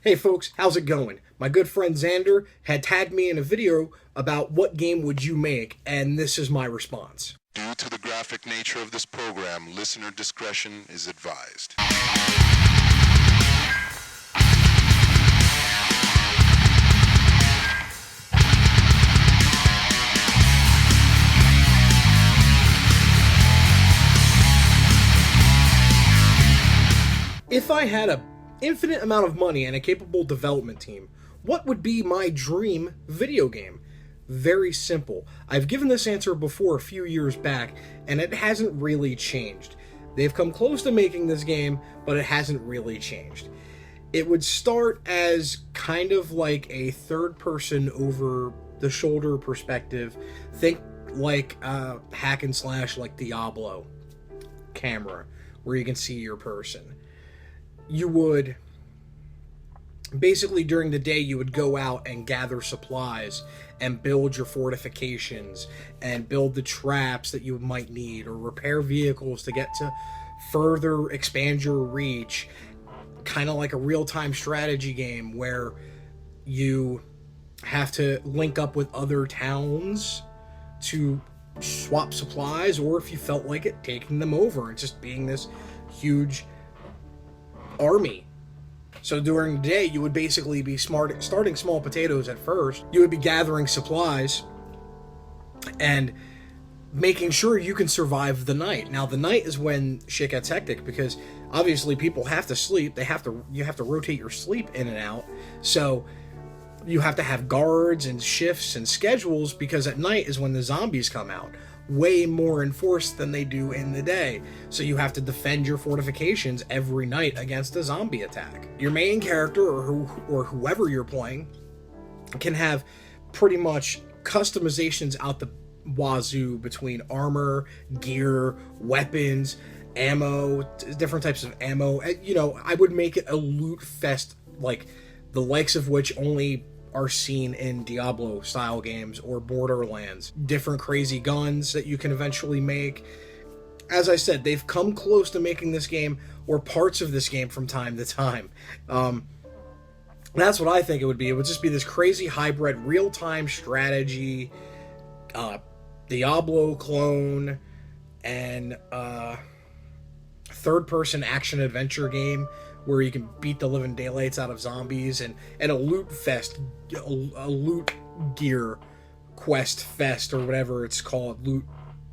Hey folks, how's it going? My good friend Xander had tagged me in a video about what game would you make, and this is my response. Due to the graphic nature of this program, listener discretion is advised. If I had an infinite amount of money and a capable development team, what would be my dream video game? Very simple. I've given this answer before a few years back, and it hasn't really changed. They've come close to making this game, but it hasn't really changed. It would start as kind of like a third-person over-the-shoulder perspective. Think like hack and slash like Diablo camera, where you can see your person. You would basically, during the day, you would go out and gather supplies and build your fortifications and build the traps that you might need, or repair vehicles to get to further expand your reach. Kind of like a real-time strategy game where you have to link up with other towns to swap supplies, or if you felt like it, taking them over and just being this huge army. So during the day, you would basically be starting small potatoes at first. You would be gathering supplies and making sure you can survive the night. Now, the night is when shit gets hectic, because obviously people have to sleep. You have to rotate your sleep in and out. So you have to have guards and shifts and schedules, because at night is when the zombies come out. Way more enforced than they do in the day. So you have to defend your fortifications every night against a zombie attack. Your main character, or whoever you're playing, can have pretty much customizations out the wazoo between armor, gear, weapons, ammo, different types of ammo. You know, I would make it a loot fest, like the likes of which only are seen in Diablo style games or Borderlands. Different crazy guns that you can eventually make. As I said, they've come close to making this game, or parts of this game, from time to time. That's what I think it would be. It would just be this crazy hybrid real-time strategy, Diablo clone, and third-person action-adventure game where you can beat the living daylights out of zombies, and a loot fest, a loot gear quest fest, or whatever it's called. Loot,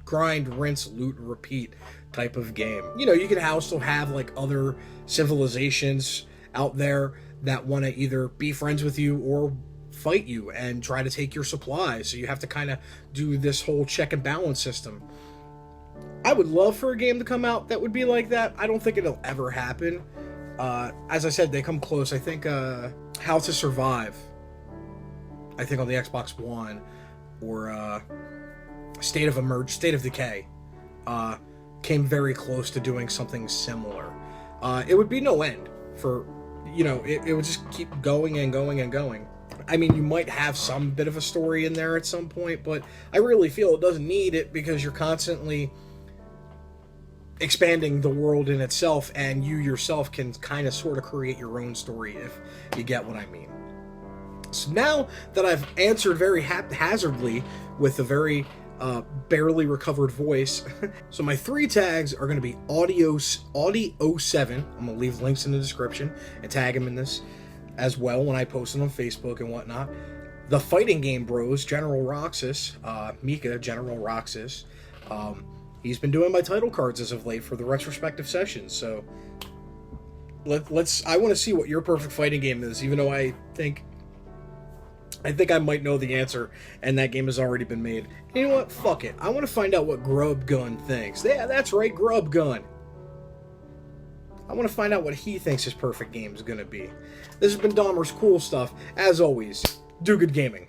grind, rinse, loot, repeat type of game. You know, you can also have like other civilizations out there that want to either be friends with you or fight you and try to take your supplies. So you have to kind of do this whole check and balance system. I would love for a game to come out that would be like that. I don't think it'll ever happen. As I said, they come close. I think How to Survive, I think on the Xbox One, or State of Decay, came very close to doing something similar. It would be no end for, you know, it would just keep going and going and going. I mean, you might have some bit of a story in there at some point, but I really feel it doesn't need it, because you're constantly expanding the world in itself, and you yourself can kind of sort of create your own story, if you get what I mean. So now that I've answered very haphazardly with a very barely recovered voice, so my 3 tags are going to be Audio7. I'm going to leave links in the description and tag him in this as well when I post it on Facebook and whatnot. The Fighting Game Bros, General Roxas, Mika, General Roxas. He's been doing my title cards as of late for the retrospective sessions, so I want to see what your perfect fighting game is, even though I think I might know the answer, and that game has already been made. And you know what? Fuck it. I want to find out what GrubGun thinks. Yeah, that's right, GrubGun. I want to find out what he thinks his perfect game is going to be. This has been Dahmer's Cool Stuff. As always, do good gaming.